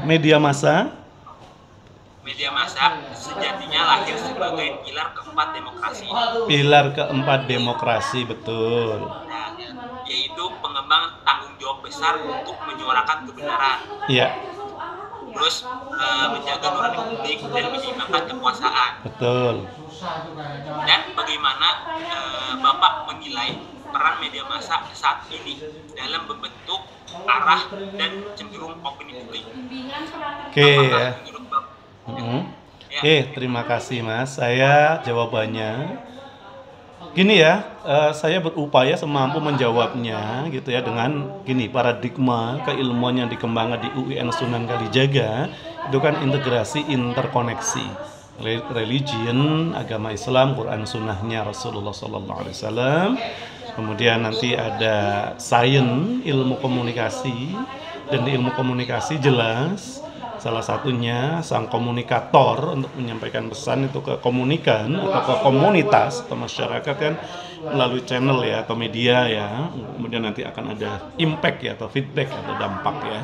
Media massa. Media massa sejatinya lahir sebagai pilar keempat demokrasi. Pilar keempat demokrasi, betul. Nah, yaitu pengembang tanggung jawab besar untuk menyuarakan kebenaran. Iya. Terus menjaga nurani publik dan menyeimbangkan kekuasaan. Betul. Dan bagaimana Bapak menilai peran media massa saat ini dalam membentuk arah dan cenderung opini publik? Oke Apakah ya. menurut Bapak? Oke, terima kasih Mas. Saya jawabannya gini ya, saya berupaya semampu menjawabnya gitu ya dengan gini, paradigma keilmuan yang dikembangkan di UIN Sunan Kalijaga itu kan integrasi interkoneksi religion, agama Islam, Quran Sunnahnya Rasulullah SAW. Kemudian nanti ada sains, ilmu komunikasi, dan di ilmu komunikasi jelas salah satunya sang komunikator untuk menyampaikan pesan itu ke komunikan atau ke komunitas atau masyarakat kan melalui channel ya atau media ya. Kemudian nanti akan ada impact ya atau feedback atau dampak ya.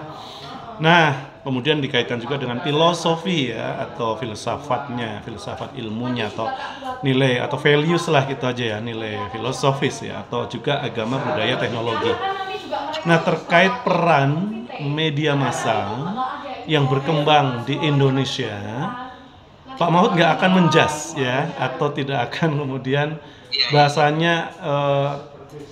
Nah, kemudian dikaitkan juga dengan filosofi ya atau filsafatnya, filsafat ilmunya atau nilai atau values lah gitu aja ya, nilai filosofis ya atau juga agama, budaya, teknologi. Nah, terkait peran media massa yang berkembang di Indonesia, Pak Mahfud nggak akan menjas ya atau tidak akan kemudian bahasanya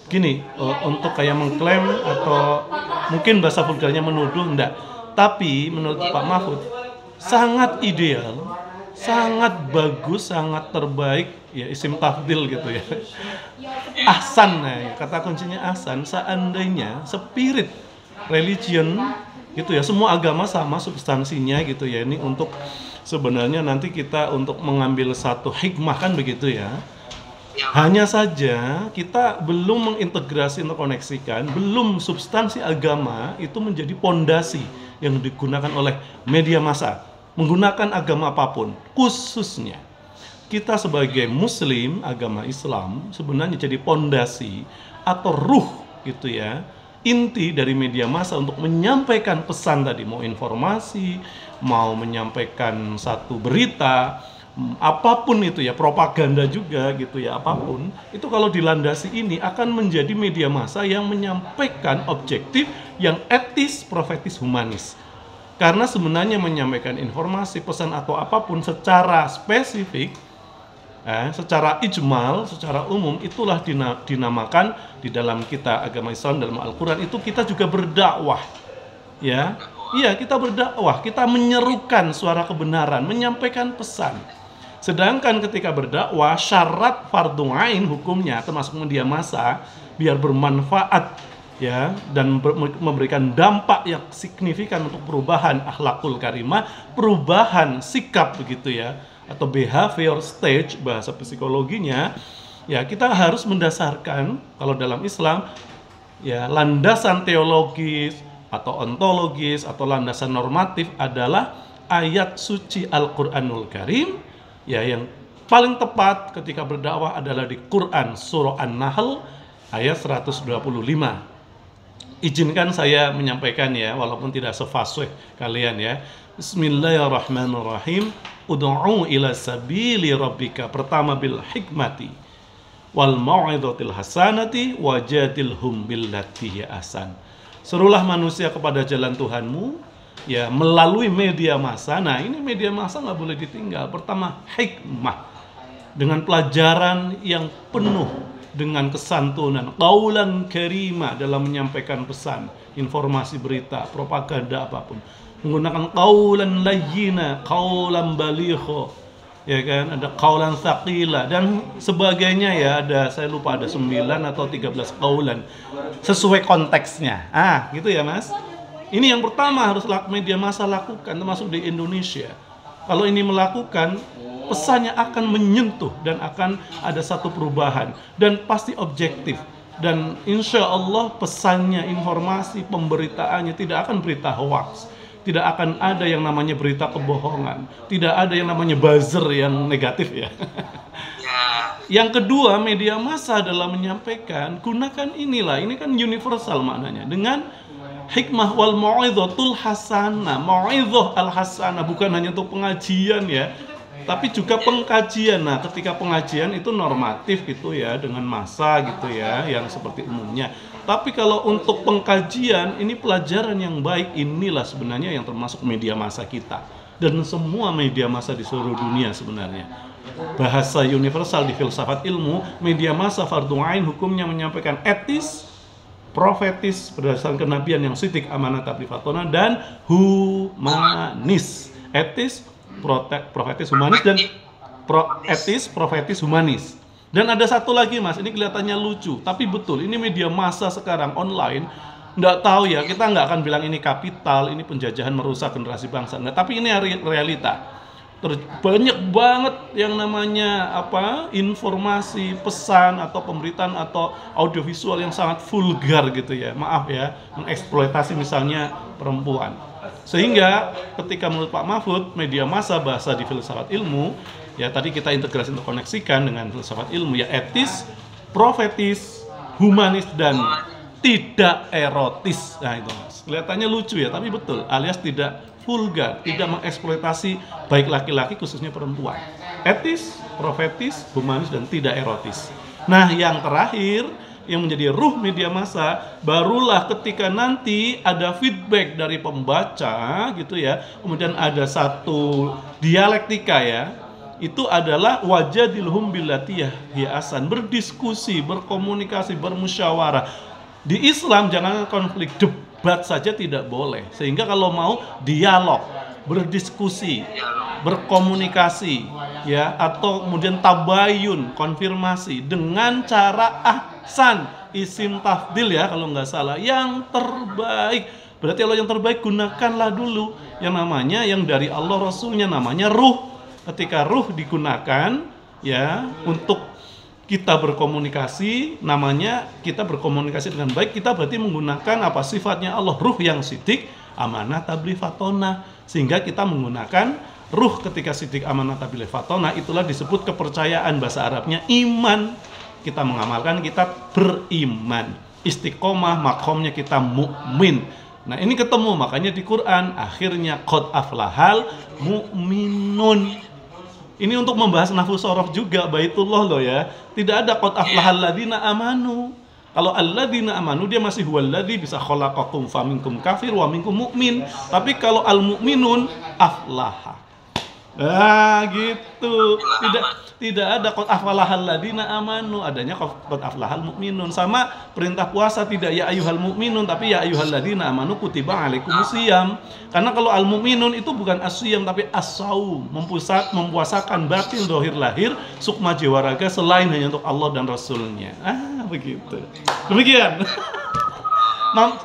gini untuk kayak mengklaim atau mungkin bahasa vulgarnya menuduh, enggak. Tapi menurut Pak Mahfud sangat ideal, sangat bagus, sangat terbaik ya, isim tafdil gitu ya. Ahsan ya, kata kuncinya ahsan, seandainya spirit religion gitu ya, semua agama sama substansinya gitu ya. Ini untuk sebenarnya nanti kita untuk mengambil satu hikmah kan begitu ya. Hanya saja kita belum mengintegrasi, interkoneksikan, belum substansi agama itu menjadi pondasi yang digunakan oleh media massa, menggunakan agama apapun. Khususnya kita sebagai muslim, agama Islam sebenarnya jadi pondasi atau ruh gitu ya, inti dari media massa untuk menyampaikan pesan tadi, mau informasi, mau menyampaikan satu berita, apapun itu ya, propaganda juga gitu ya, apapun itu kalau dilandasi ini akan menjadi media massa yang menyampaikan objektif, yang etis, profetis, humanis. Karena sebenarnya menyampaikan informasi, pesan atau apapun secara spesifik, secara ijmal, secara umum, itulah dinamakan di dalam kita agama Islam, dalam Al-Quran itu kita juga berdakwah ya. Iya, kita berdakwah, kita menyerukan suara kebenaran, menyampaikan pesan. Sedangkan ketika berdakwah, syarat fardhu ain hukumnya termasuk media massa biar bermanfaat ya dan memberikan dampak yang signifikan untuk perubahan akhlakul karimah, perubahan sikap begitu ya, atau behavior stage bahasa psikologinya ya, kita harus mendasarkan kalau dalam Islam ya landasan teologis atau ontologis atau landasan normatif adalah ayat suci Al-Qur'anul Karim ya, yang paling tepat ketika berdakwah adalah di Quran surah An-Nahl ayat 125. Izinkan saya menyampaikan ya, walaupun tidak sefasih kalian ya. Bismillahirrahmanirrahim. Ud'u ila sabili rabbika, pertama bil hikmati wal mau'izatil hasanati wajadilhum billati ahsan. Serulah manusia kepada jalan Tuhanmu ya melalui media massa. Nah, ini media massa nggak boleh ditinggal. Pertama, hikmah dengan pelajaran yang penuh dengan kesantunan, qaulan karima dalam menyampaikan pesan, informasi, berita, propaganda apapun. Menggunakan qaulan layyina, qaulan baligha, ya kan, ada qaulan tsaqila dan sebagainya ya, ada saya lupa ada 9 atau 13 qaulan sesuai konteksnya. Gitu ya, Mas. Ini yang pertama harus media massa lakukan, termasuk di Indonesia. Kalau ini melakukan, pesannya akan menyentuh dan akan ada satu perubahan dan pasti objektif. Dan insya Allah pesannya, informasi, pemberitaannya tidak akan berita hoax, tidak akan ada yang namanya berita kebohongan, tidak ada yang namanya buzzer yang negatif ya. Yang kedua, media massa dalam menyampaikan, gunakan inilah, ini kan universal maknanya, dengan hikmah wal mau'izatul hasanah. Mau'izah al hasanah bukan hanya untuk pengajian ya, tapi juga pengkajian. Nah, ketika pengajian itu normatif gitu ya, dengan masa gitu ya, yang seperti umumnya. Tapi kalau untuk pengkajian, ini pelajaran yang baik, inilah sebenarnya yang termasuk media massa kita. Dan semua media massa di seluruh dunia sebenarnya. Bahasa universal di filsafat ilmu, media massa fardhu ain hukumnya menyampaikan etis, profetis berdasarkan kenabian yang sidik, amanah, tabligh, fatona, dan humanis. Etis, profetis, humanis, dan etis, profetis, humanis. Dan ada satu lagi Mas, ini kelihatannya lucu, tapi betul, ini media massa sekarang online, nggak tahu ya, kita nggak akan bilang ini kapital, ini penjajahan merusak generasi bangsa, nggak, tapi ini realita. Banyak banget yang namanya informasi, pesan atau pemberitaan atau audiovisual yang sangat vulgar gitu ya, maaf ya, mengeksploitasi misalnya perempuan. Sehingga ketika menurut Pak Mahfud, media massa bahasa di filsafat ilmu ya, tadi kita integrasi untuk koneksikan dengan filsafat ilmu ya, etis, profetis, humanis, dan tidak erotis. Nah itu Mas, kelihatannya lucu ya, tapi betul, alias tidak vulgar, tidak mengeksploitasi baik laki-laki khususnya perempuan. Etis, profetis, humanis, dan tidak erotis. Nah, yang terakhir yang menjadi ruh media massa, barulah ketika nanti ada feedback dari pembaca gitu ya, kemudian ada satu dialektika ya, itu adalah wajadilhum billati hiya ahsan, berdiskusi, berkomunikasi, bermusyawarah. Di Islam jangan konflik, debat saja tidak boleh. Sehingga kalau mau dialog, berdiskusi, berkomunikasi ya, atau kemudian tabayun, konfirmasi dengan cara ahsan, isim tafdil ya kalau nggak salah, yang terbaik. Berarti kalau yang terbaik gunakanlah dulu yang namanya, yang dari Allah Rasulnya, namanya ruh. Ketika ruh digunakan ya untuk kita berkomunikasi, namanya kita berkomunikasi dengan baik, kita berarti menggunakan apa sifatnya Allah, ruh yang sidik, amanah, tabligh, fatona. Sehingga kita menggunakan ruh ketika sidik, amanah, tabligh, fatona, itulah disebut kepercayaan, bahasa Arabnya iman. Kita mengamalkan, kita beriman. Istiqomah, makomnya kita mukmin. Nah ini ketemu, makanya di Quran akhirnya qad aflahal mu'minun. Ini untuk membahas nafsu sorof juga, baitullah loh ya. Tidak ada qad aflahal ladzina amanu. Kalau alladzina amanu dia masih huwallazi bisa khalaqakum faminkum kafir wa minkum mu'min. Tapi kalau al-mu'minun aflaha. Nah gitu. Tidak ada qad aflahal ladzina amanu, adanya qad aflahal mu'minun. Sama perintah puasa tidak ya ayyuhal mu'minun, tapi ya ayyuhal ladzina amanu kutiba alaikumusiyam. Karena kalau al-mu'minun itu bukan as-siyam tapi as-saum, mempuasakan batin zahir lahir sukma jiwa raga selain hanya untuk Allah dan Rasulnya. Begitu. Demikian.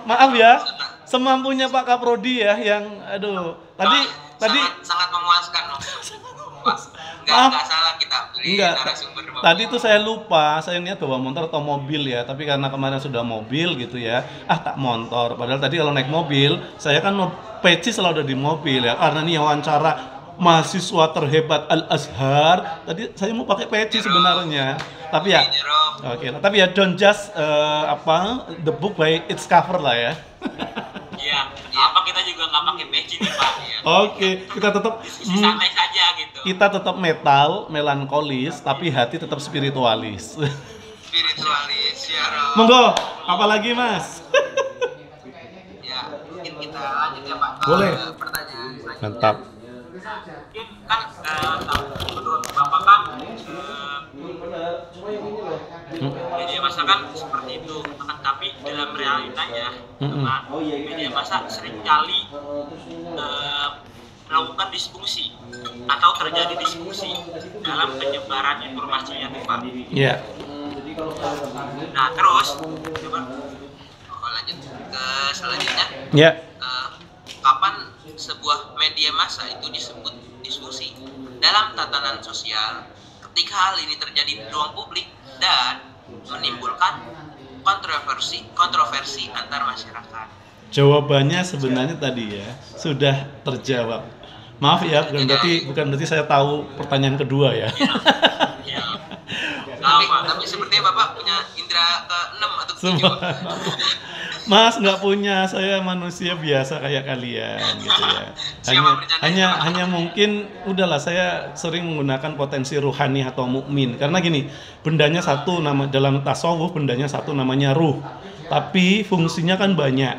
Maaf ya, semampunya Pak Kaprodi ya, yang tadi sangat memuaskan loh. Nggak salah kita beli narasumber. Tadi tuh saya lupa, saya niat bawa motor atau mobil ya, tapi karena kemarin sudah mobil gitu ya, tak motor. Padahal tadi kalau naik mobil, saya kan peci selalu ada di mobil ya, karena ini wawancara mahasiswa terhebat Al-Azhar. Tadi saya mau pakai peci sebenarnya, tapi ya, tapi ya don't just the book by its cover lah ya. Iya, kita juga nggak pakai peci nih Pak. Ya. Oke, kita tetap santai saja gitu. Kita tetap melankolis, tapi hati tetap spiritualis. Spiritualis, ya Rob. Monggo, apalagi Mas? Ya, mungkin kita lanjut ya Pak. Boleh. Pertanyaan selanjutnya. Mantap. Kan menurut Bapak kan media massa kan seperti itu, tapi dalam realitanya media massa seringkali melakukan disfungsi atau terjadi disfungsi dalam penyebaran informasinya tuh Pak. Iya. Nah terus coba lanjut ke selanjutnya. Iya. Kapan sebuah media massa itu disebut disfungsi dalam tatanan sosial ketika hal ini terjadi di ruang publik dan menimbulkan kontroversi antar masyarakat? Jawabannya sebenarnya tadi ya sudah terjawab. Maaf ya, bukan berarti saya tahu pertanyaan kedua ya. Ya. Tapi sepertinya Bapak punya indera ke-6 atau ke-7. Mas nggak punya, saya manusia biasa kayak kalian gitu ya. Hanya mungkin udahlah, saya sering menggunakan potensi ruhani atau mukmin karena gini, bendanya satu, nama dalam tasawuf bendanya satu namanya ruh, tapi fungsinya kan banyak.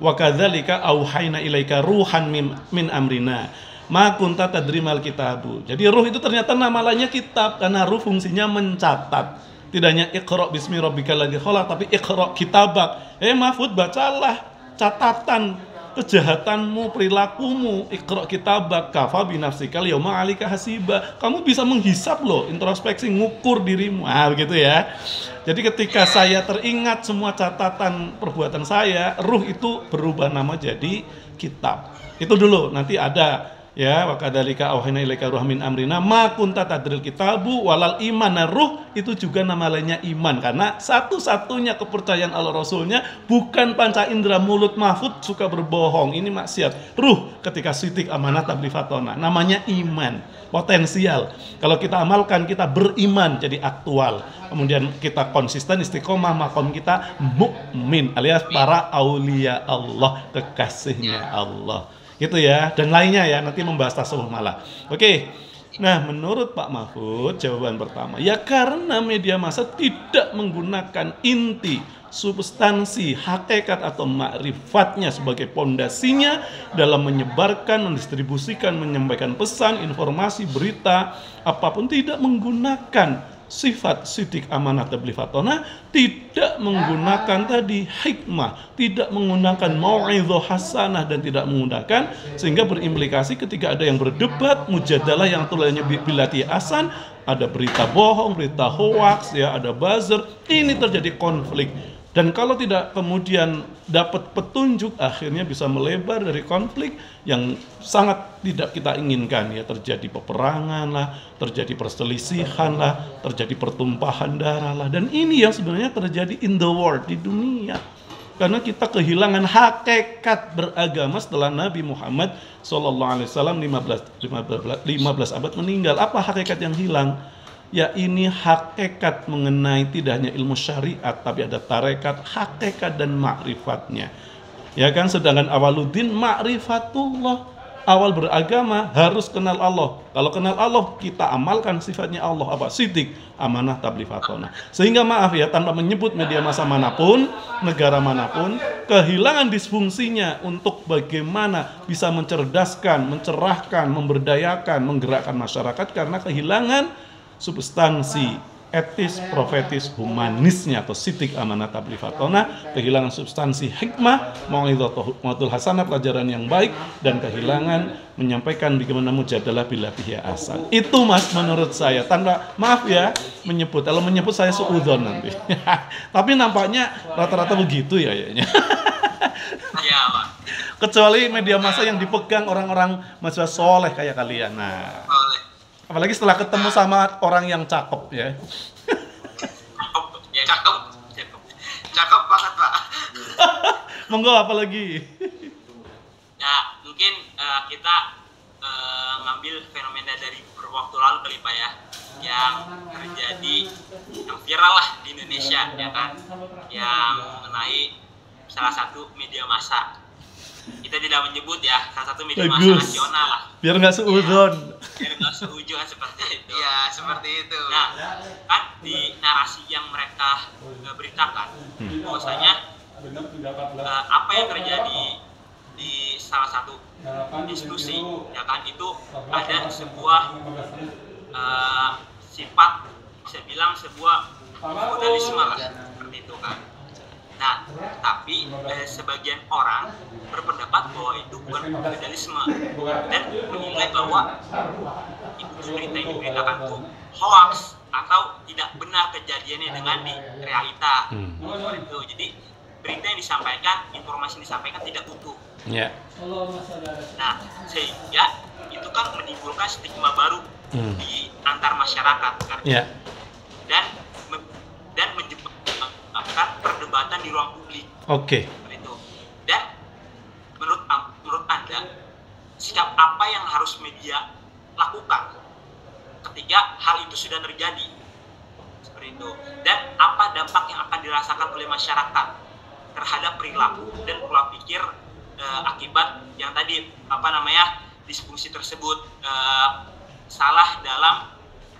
Wa kadzalika auhayna ilaika ruhan min amrina ma kunta tadrimal kitabu. Jadi ruh itu ternyata nama lainnya kitab karena ruh fungsinya mencatat. Tidak hanya iqra bismi rabbikal ladzi khalaq, tapi iqra kitabak. Mahfud, bacalah catatan kejahatanmu, perilakumu. Iqra kitabak kafa binafsikal yauma 'alaika hasiba. Kamu bisa menghisap loh, introspeksi, ngukur dirimu. Begitu ya. Jadi ketika saya teringat semua catatan perbuatan saya, ruh itu berubah nama jadi kitab. Itu dulu, nanti ada ya, wa kadzalika auhayna ilaika ruhan min amrina ma kunta tadril kitabu walal iman. Ruh itu juga nama lainnya iman karena satu-satunya kepercayaan Allah Rasulnya bukan panca indera mulut mahfud suka berbohong, ini maksiat. Ruh ketika sidik amanah tabli fatona namanya iman, potensial. Kalau kita amalkan kita beriman jadi aktual. Kemudian kita konsisten istiqomah, makom kita mukmin alias para aulia Allah, kekasihnya Allah. Gitu ya, dan lainnya ya, nanti membahas tasawuf malah. Oke. Nah, menurut Pak Mahfud, jawaban pertama, ya karena media massa tidak menggunakan inti, substansi, hakikat atau ma'rifatnya sebagai pondasinya dalam menyebarkan, mendistribusikan, menyampaikan pesan, informasi, berita, apapun, tidak menggunakan sifat sidik amanah tabligh fatona, tidak menggunakan tadi hikmah, tidak menggunakan mau'izah hasanah, dan tidak menggunakan, sehingga berimplikasi ketika ada yang berdebat mujadalah yang tulisannya bilati asan, ada berita bohong, berita hoax ya, ada buzzer, ini terjadi konflik. Dan kalau tidak kemudian dapat petunjuk, akhirnya bisa melebar dari konflik yang sangat tidak kita inginkan ya, terjadi peperangan lah, terjadi perselisihan lah, terjadi pertumpahan darah lah, dan ini yang sebenarnya terjadi in the world, di dunia. Karena kita kehilangan hakikat beragama setelah Nabi Muhammad SAW 15 abad meninggal. Apa hakikat yang hilang? Ya, ini hakikat mengenai tidak hanya ilmu syariat, tapi ada tarekat, hakikat dan ma'rifatnya. Ya kan, sedangkan awaluddin ma'rifatullah, awal beragama harus kenal Allah. Kalau kenal Allah, kita amalkan sifatnya Allah, apa? Sidik, amanah, tabligh fatona. Sehingga maaf ya, tanpa menyebut media massa manapun, negara manapun, kehilangan disfungsinya untuk bagaimana bisa mencerdaskan, mencerahkan, memberdayakan, menggerakkan masyarakat karena kehilangan substansi etis, profetis, humanisnya atau sidik amanah tabligh fatona, kehilangan substansi hikmah, mau'izhatul hasanah, pelajaran yang baik, dan kehilangan menyampaikan bagaimana mujadalah bilati asan. Itu Mas menurut saya, tanpa maaf ya menyebut, kalau menyebut saya suudzon nanti. Tapi nampaknya rata-rata begitu ya kayaknya. Iya, Pak. Kecuali media massa yang dipegang orang-orang mahasiswa soleh kayak kalian. Nah, apalagi setelah ketemu sama orang yang cakep ya. Ya, cakep banget Pak. Monggo, apalagi? Ya, mungkin kita ngambil fenomena dari beberapa waktu lalu kali Pak ya, yang terjadi, yang viral lah di Indonesia ya kan, yang mengenai salah satu media massa. Kita tidak menyebut ya, salah satu media massa nasional lah. Biar nggak seuzon. Biar nggak seuzon seperti itu. Ya, seperti itu. Nah, kan di narasi yang mereka beritakan, bahwasanya apa yang terjadi di salah satu diskusi, ya kan, itu ada sebuah sifat, bisa bilang sebuah feudalisme lah, seperti itu kan. Nah, tapi sebagian orang berpendapat bahwa itu bukan feudalisme dan menilai bahwa itu berita yang diberitakan itu hoax atau tidak benar kejadiannya dengan di realita. Itu. Jadi berita yang disampaikan, informasi yang disampaikan tidak utuh. Yeah. Nah, sehingga itu kan menimbulkan stigma baru di antar masyarakat kan. Yeah. Dan menyebabkan perdebatan di ruang publik. Oke. Itu. Dan menurut Anda, sikap apa yang harus media lakukan ketika hal itu sudah terjadi? Seperti itu. Dan apa dampak yang akan dirasakan oleh masyarakat terhadap perilaku dan pola pikir akibat yang tadi disfungsi tersebut, salah dalam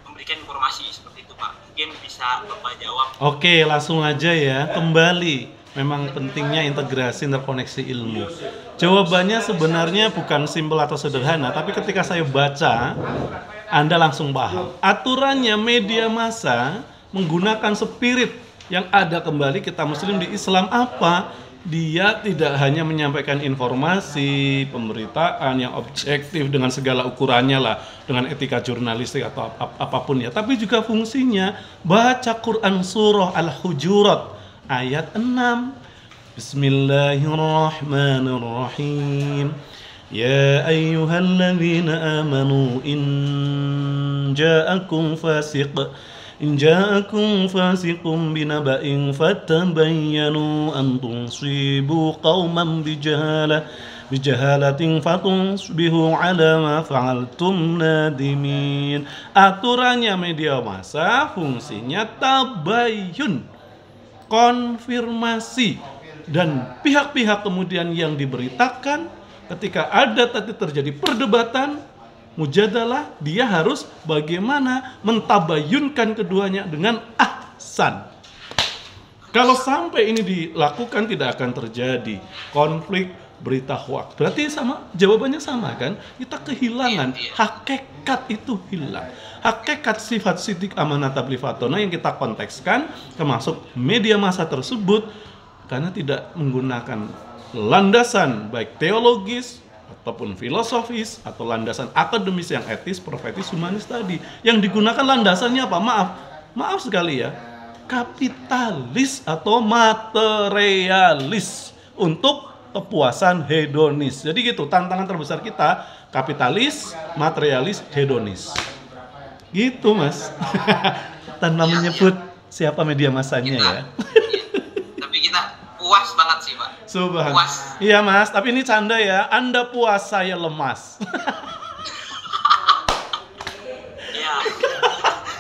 memberikan informasi seperti itu, Pak. Mungkin bisa Bapak jawab. Oke, langsung aja ya. Kembali, memang pentingnya integrasi interkoneksi ilmu. Jawabannya sebenarnya bukan simpel atau sederhana, tapi ketika saya baca, Anda langsung paham. Aturannya media massa menggunakan spirit yang ada kembali kita muslim di Islam apa? Dia tidak hanya menyampaikan informasi, pemberitaan yang objektif dengan segala ukurannya lah, dengan etika jurnalistik atau apapun ya, tapi juga fungsinya baca Quran surah Al-Hujurat ayat 6. Bismillahirrahmanirrahim. Ya ayyuhalladzina amanu in ja'akum fasiqun binaba'in fatabayyanu an tusibu qauman bijahalatin fatusbihu ala ma fa'altum nadimin. Aturannya media massa fungsinya tabayyun, konfirmasi, dan pihak-pihak kemudian yang diberitakan ketika ada tadi terjadi perdebatan, mujadalah, dia harus bagaimana mentabayunkan keduanya dengan ahsan. Kalau sampai ini dilakukan tidak akan terjadi konflik berita hoaks. Berarti sama, jawabannya sama kan? Kita kehilangan hakikat, itu hilang. Hakikat sifat sidik amanah tabligh fatona yang kita kontekskan termasuk media massa tersebut karena tidak menggunakan landasan baik teologis ataupun filosofis atau landasan akademis yang etis, profetis, humanis tadi. Yang digunakan landasannya apa? Maaf sekali ya, kapitalis atau materialis untuk kepuasan hedonis. Jadi gitu, tantangan terbesar kita kapitalis, materialis, hedonis. Gitu Mas. Tanpa menyebut siapa media massanya ya. Tapi kita puas banget sih, Pak. Subhanallah. Iya Mas, tapi ini canda ya. Anda puas, saya lemas. Iya.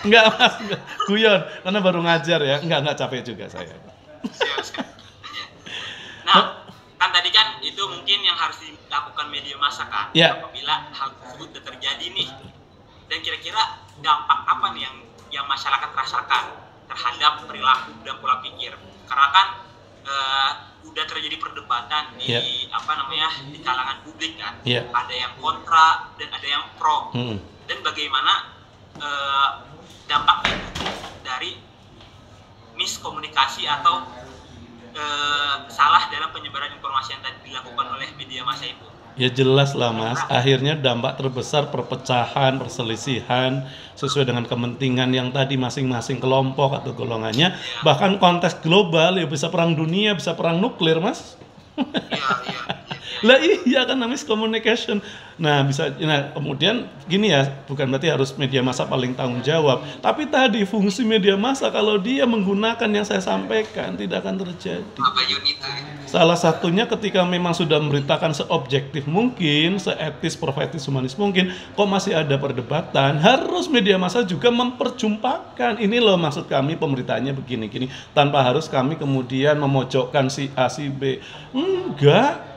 Enggak Mas, enggak. Guyon, karena baru ngajar ya. Enggak capek juga saya. Nah, kan tadi kan itu mungkin yang harus dilakukan media massa kan, apabila hal tersebut terjadi nih. Dan kira-kira dampak apa nih yang masyarakat rasakan terhadap perilaku dan pola pikir? Karena kan udah terjadi perdebatan di di kalangan publik kan. Ada yang kontra dan ada yang pro. Dan bagaimana dampak itu dari miskomunikasi atau salah dalam penyebaran informasi yang tadi dilakukan oleh media massa itu? Ya jelas lah Mas, akhirnya dampak terbesar perpecahan, perselisihan sesuai dengan kepentingan yang tadi masing-masing kelompok atau golongannya. Bahkan konteks global ya, bisa perang dunia, bisa perang nuklir Mas. Lah iya kan, namanya communication. Nah kemudian gini ya, bukan berarti harus media massa paling tanggung jawab, tapi tadi fungsi media massa kalau dia menggunakan yang saya sampaikan tidak akan terjadi. Salah satunya ketika memang sudah memberitakan seobjektif mungkin, seetis, profetis, humanis mungkin, kok masih ada perdebatan, harus media massa juga memperjumpakan. Ini loh maksud kami pemberitaannya begini-gini, tanpa harus kami kemudian memojokkan si A, si B. Enggak.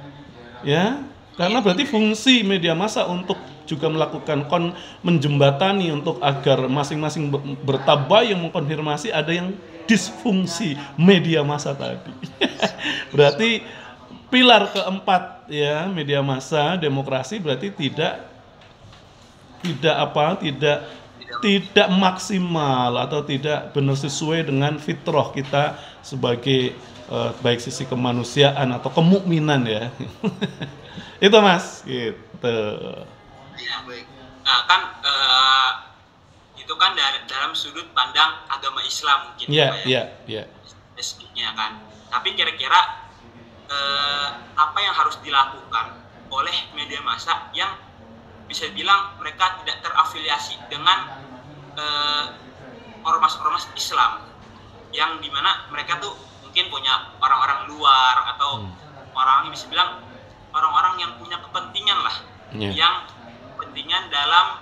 Ya, karena berarti fungsi media massa untuk juga melakukan menjembatani untuk agar masing-masing bertabayun mengkonfirmasi. Ada yang disfungsi media massa tadi. Berarti pilar keempat ya media massa demokrasi berarti tidak maksimal atau tidak benar sesuai dengan fitrah kita sebagai baik sisi kemanusiaan atau kemukminan ya. Itu Mas, gitu. Ya, baik. Nah, kan itu kan dalam sudut pandang agama Islam mungkin Iya. Basicnya kan. Tapi kira-kira apa yang harus dilakukan oleh media massa yang bisa bilang mereka tidak terafiliasi dengan ormas-ormas Islam, yang dimana mereka tuh mungkin punya orang-orang luar atau orang yang bisa bilang orang-orang yang punya kepentingan lah, yang kepentingan dalam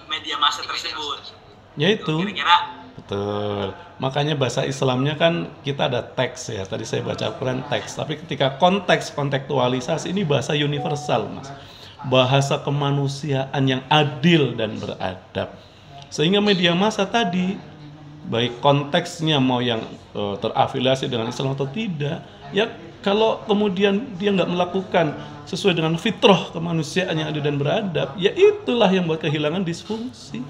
media massa tersebut. Ya itu. Kira-kira Betul. Makanya bahasa Islamnya kan kita ada teks ya. Tadi saya baca Al-Quran teks. Tapi ketika konteks, kontekstualisasi ini bahasa universal, Mas. Bahasa kemanusiaan yang adil dan beradab. Sehingga media massa tadi, baik konteksnya mau yang terafiliasi dengan Islam atau tidak, ya kalau kemudian dia nggak melakukan sesuai dengan fitrah kemanusiaan yang adil dan beradab, ya itulah yang buat kehilangan disfungsi.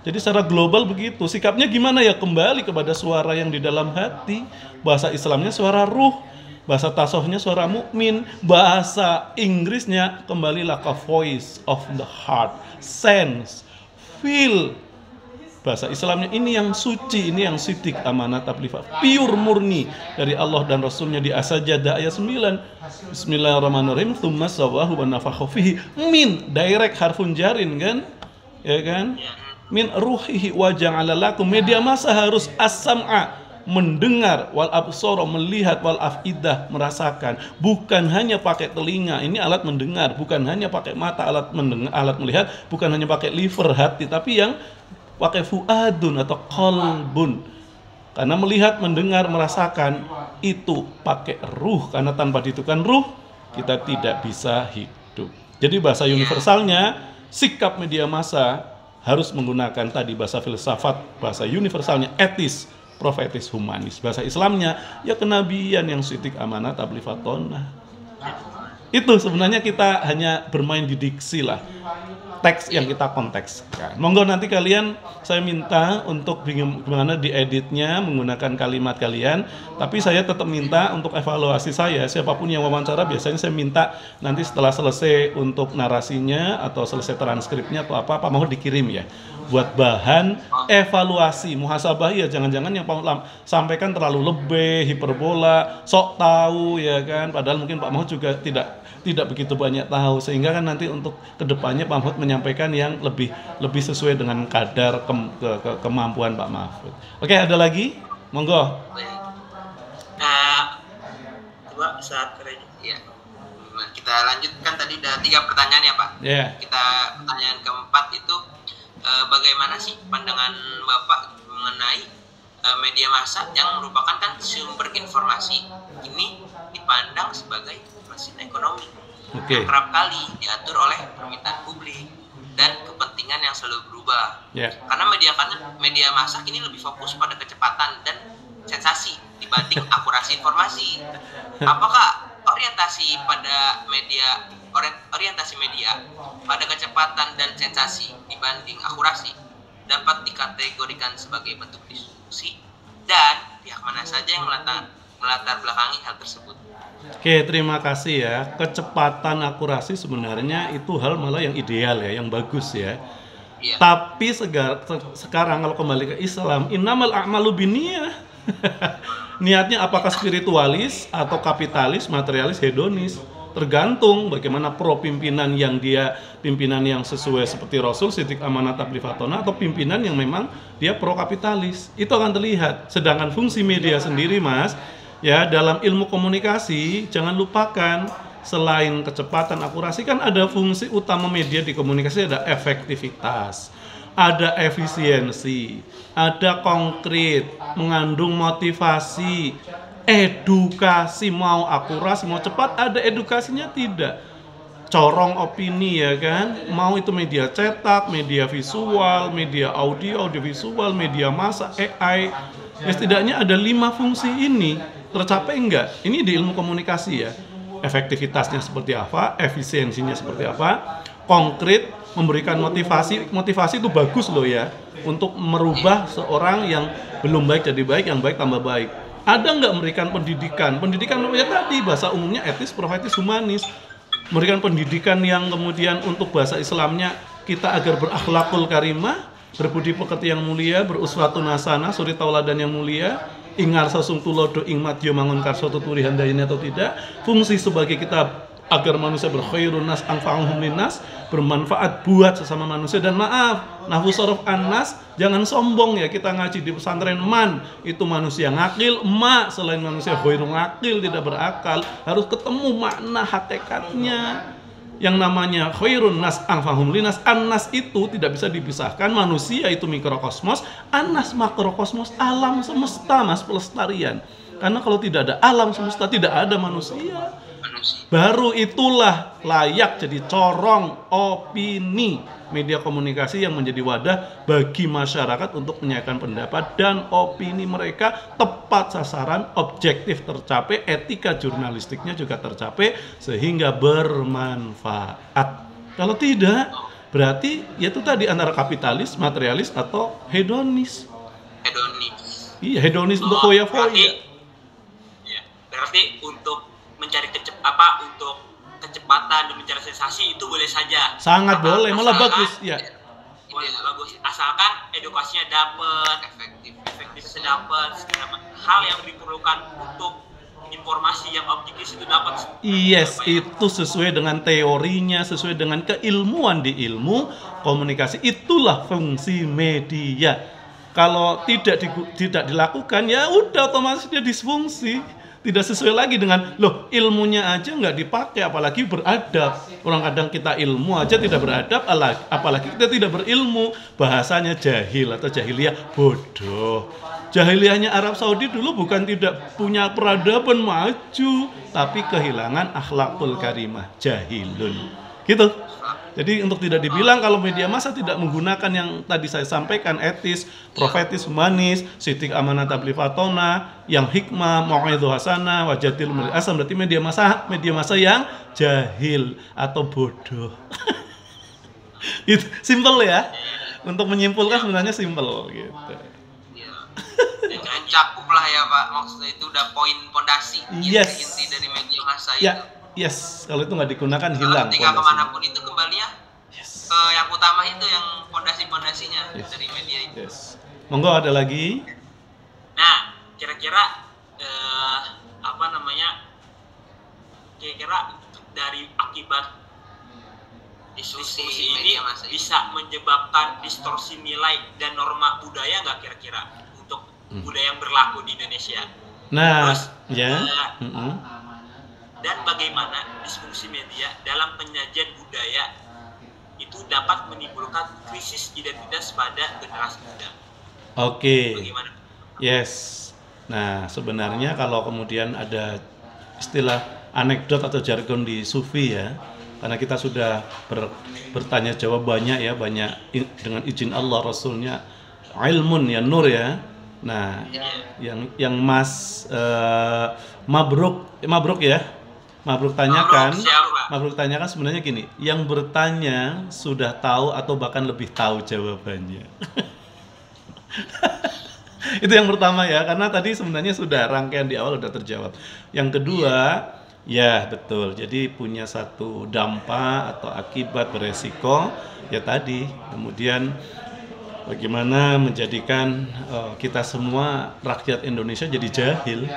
Jadi secara global begitu. Sikapnya gimana ya? Kembali kepada suara yang di dalam hati. Bahasa Islamnya suara ruh, bahasa tasawufnya suara mukmin, bahasa Inggrisnya kembalilah ke voice of the heart, sense, feel. Bahasa Islamnya ini yang suci, ini yang sidik, amanat, tablifat, pure, murni dari Allah dan Rasulnya. Di As-Sajdah ayat 9, Bismillahirrahmanirrahim, tsumma sawwahu wa nafakha fihi, min, direct harfun jarin kan, ya kan, min ruhihi wa ja'ala lakum. Media massa harus as-sam'a, mendengar, wal absara, melihat, wal afidah, merasakan. Bukan hanya pakai telinga, ini alat mendengar. Bukan hanya pakai mata, alat mendengar, alat melihat. Bukan hanya pakai liver, hati, tapi yang pakai fuadun atau qalbun. Karena melihat, mendengar, merasakan itu pakai ruh. Karena tanpa dihidupkan ruh, kita tidak bisa hidup. Jadi bahasa universalnya, sikap media massa harus menggunakan tadi bahasa filsafat, bahasa universalnya etis, profetis, humanis. Bahasa Islamnya ya kenabian yang sidik, amanat, tablifatona. Itu sebenarnya kita hanya bermain di diksi lah, teks yang kita kontekskan. Monggo nanti kalian saya minta untuk bagaimana dieditnya menggunakan kalimat kalian, tapi saya tetap minta untuk evaluasi saya, siapapun yang wawancara biasanya saya minta nanti setelah selesai untuk narasinya atau selesai transkripnya atau apa, Pak Mahfud dikirim ya buat bahan evaluasi muhasabah. Ya jangan-jangan yang Pak Mahfud sampaikan terlalu lebih, hiperbola, sok tahu ya kan, padahal mungkin Pak Mahfud juga tidak begitu banyak tahu, sehingga kan nanti untuk kedepannya Pak Mahfud menyampaikan yang lebih sesuai dengan kadar kemampuan Pak Mahfud. Oke, ada lagi? Monggo. Coba saat kerja. Ya. Kita lanjutkan, tadi ada 3 pertanyaan ya Pak. Yeah. Kita pertanyaan keempat itu bagaimana sih pandangan Bapak mengenai media massa yang merupakan kan sumber informasi ini dipandang sebagai mesin ekonomi yang kerap kali diatur oleh permintaan publik dan kepentingan yang selalu berubah. Karena media massa kini lebih fokus pada kecepatan dan sensasi dibanding akurasi informasi. Apakah orientasi media pada kecepatan dan sensasi dibanding akurasi dapat dikategorikan sebagai bentuk diskusi, dan pihak mana saja yang melatar belakangi hal tersebut? Oke, terima kasih ya. Kecepatan, akurasi sebenarnya itu hal malah yang ideal ya, yang bagus ya. Iya. Tapi sekarang kalau kembali ke Islam, innamal a'malu binniyah. Niatnya apakah spiritualis atau kapitalis, materialis, hedonis? Tergantung bagaimana pro pimpinan yang sesuai seperti Rasul, sidik, amanat, tablifatona, atau pimpinan yang memang dia pro kapitalis. Itu akan terlihat. Sedangkan fungsi media sendiri, Mas, ya, dalam ilmu komunikasi jangan lupakan selain kecepatan, akurasi, kan ada fungsi utama media di komunikasi, ada efektivitas, ada efisiensi, ada konkret, mengandung motivasi, edukasi. Mau akurasi, mau cepat, ada edukasinya tidak. Corong opini ya kan, mau itu media cetak, media visual, media audio visual, media massa, AI. Ya, setidaknya ada 5 fungsi ini. Tercapai enggak? Ini di ilmu komunikasi ya. Efektivitasnya seperti apa, efisiensinya seperti apa, konkret, memberikan motivasi. Motivasi itu bagus loh ya, untuk merubah seorang yang belum baik jadi baik, yang baik tambah baik. Ada enggak memberikan pendidikan? Pendidikan ya tadi, bahasa umumnya etis, profetis, humanis. Memberikan pendidikan yang kemudian untuk bahasa Islamnya kita agar berakhlakul karimah, berbudi pekerti yang mulia, beruswatun hasanah, suri tauladan yang mulia, ingar sasung tulodo ing madya mangun karso tuturi handayani atau tidak. Fungsi sebagai kita agar manusia berkhairun nas anfa'uhum linnas, bermanfaat buat sesama manusia. Dan maaf, nahwu sorof annas, jangan sombong ya, kita ngaji di pesantren man itu manusia ngakil, ma selain manusia khairun ngakil, tidak berakal. Harus ketemu makna hakikatnya. Yang namanya khairun nas anfahum linas, an-nas itu tidak bisa dipisahkan, manusia itu mikrokosmos, an-nas makrokosmos, alam semesta Mas, pelestarian. Karena kalau tidak ada alam semesta, tidak ada manusia. Baru itulah layak jadi corong opini media komunikasi yang menjadi wadah bagi masyarakat untuk menyampaikan pendapat dan opini mereka tepat sasaran, objektif tercapai, etika jurnalistiknya juga tercapai sehingga bermanfaat. Kalau tidak, berarti yaitu tadi antara kapitalis, materialis atau hedonis. Iya, hedonis untuk foya-foya. Berarti untuk mencari untuk kecepatan dan mencari sensasi itu boleh saja. Sangat boleh, malah bagus, ya. Bagus, asalkan edukasinya dapat, efektivitasnya dapat, hal yang diperlukan untuk informasi yang objektif itu dapat. Yes, itu sesuai dengan teorinya, sesuai dengan keilmuan di ilmu komunikasi. Itulah fungsi media. Kalau tidak dilakukan, ya udah otomatis dia disfungsi. Tidak sesuai lagi dengan, loh ilmunya aja nggak dipakai, apalagi beradab. Orang kadang kita ilmu aja tidak beradab, apalagi kita tidak berilmu. Bahasanya jahil atau jahiliyah, bodoh. Jahiliyahnya Arab Saudi dulu bukan tidak punya peradaban maju, tapi kehilangan akhlakul karimah, jahilun. Gitu. Jadi untuk tidak dibilang kalau media massa tidak menggunakan yang tadi saya sampaikan, etis, profetis, humanis, sitik amanah tabli fatona, yang hikmah, mau'idhu hasanah, wajatil mul asam, berarti media massa yang jahil atau bodoh. Itu simple ya. Untuk menyimpulkan sebenarnya simple gitu. Mencakup lah ya Pak, maksudnya itu udah poin pondasi, inti dari media massa itu. Yes, kalau itu nggak digunakan hilang. Ketika kemanapun itu kembalinya ke yang utama itu, yang pondasinya dari media itu. Yes. Monggo ada lagi. Nah, kira-kira kira-kira dari akibat diskusi ini bisa menyebabkan distorsi nilai dan norma budaya nggak kira-kira untuk budaya yang berlaku di Indonesia? Nah, terus, ya. Dan bagaimana disfungsi media dalam penyajian budaya itu dapat menimbulkan krisis identitas pada generasi muda. Oke. Bagaimana? Yes. Nah, sebenarnya kalau kemudian ada istilah anekdot atau jargon di sufi ya, karena kita sudah bertanya jawab banyak dengan izin Allah, Rasulnya, ilmun ya, nur ya. Nah, yang Mas Mabruk ya. Mabruk tanyakan sebenarnya gini, yang bertanya sudah tahu atau bahkan lebih tahu jawabannya. Itu yang pertama ya, karena tadi sebenarnya sudah rangkaian di awal sudah terjawab. Yang kedua, ya betul, jadi punya satu dampak atau akibat beresiko ya tadi. Kemudian bagaimana menjadikan kita semua rakyat Indonesia jadi jahil,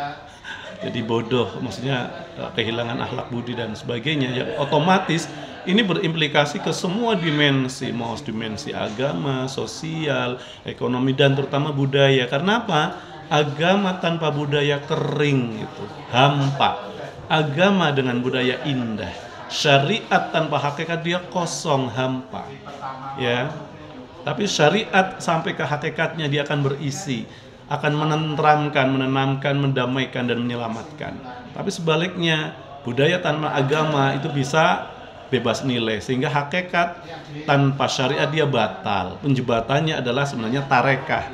jadi bodoh, maksudnya kehilangan akhlak budi dan sebagainya. Ya otomatis ini berimplikasi ke semua dimensi, mau dimensi agama, sosial, ekonomi, dan terutama budaya. Karena apa? Agama tanpa budaya kering itu, hampa. Agama dengan budaya indah. Syariat tanpa hakikat dia kosong, hampa. Ya. Tapi syariat sampai ke hakikatnya dia akan berisi, akan menenteramkan, menenangkan, mendamaikan, dan menyelamatkan. Tapi sebaliknya, budaya tanpa agama itu bisa bebas nilai, sehingga hakikat tanpa syariat dia batal. Penjebatannya adalah sebenarnya tarekoh,